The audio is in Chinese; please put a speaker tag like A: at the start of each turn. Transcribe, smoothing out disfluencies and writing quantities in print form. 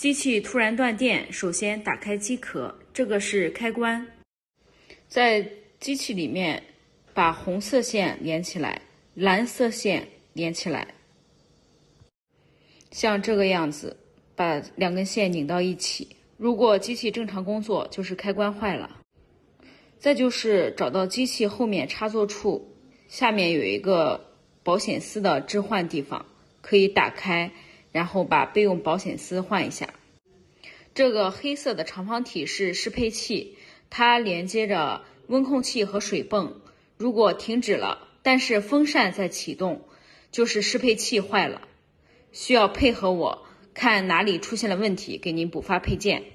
A: 机器突然断电，首先打开机壳，这个是开关。在机器里面把红色线连起来，蓝色线连起来，像这个样子，把两根线拧到一起。如果机器正常工作，就是开关坏了。再就是找到机器后面插座处，下面有一个保险丝的置换地方，可以打开，然后把备用保险丝换一下。这个黑色的长方体是适配器，它连接着温控器和水泵。如果停止了，但是风扇在启动，就是适配器坏了，需要配合我看哪里出现了问题，给您补发配件。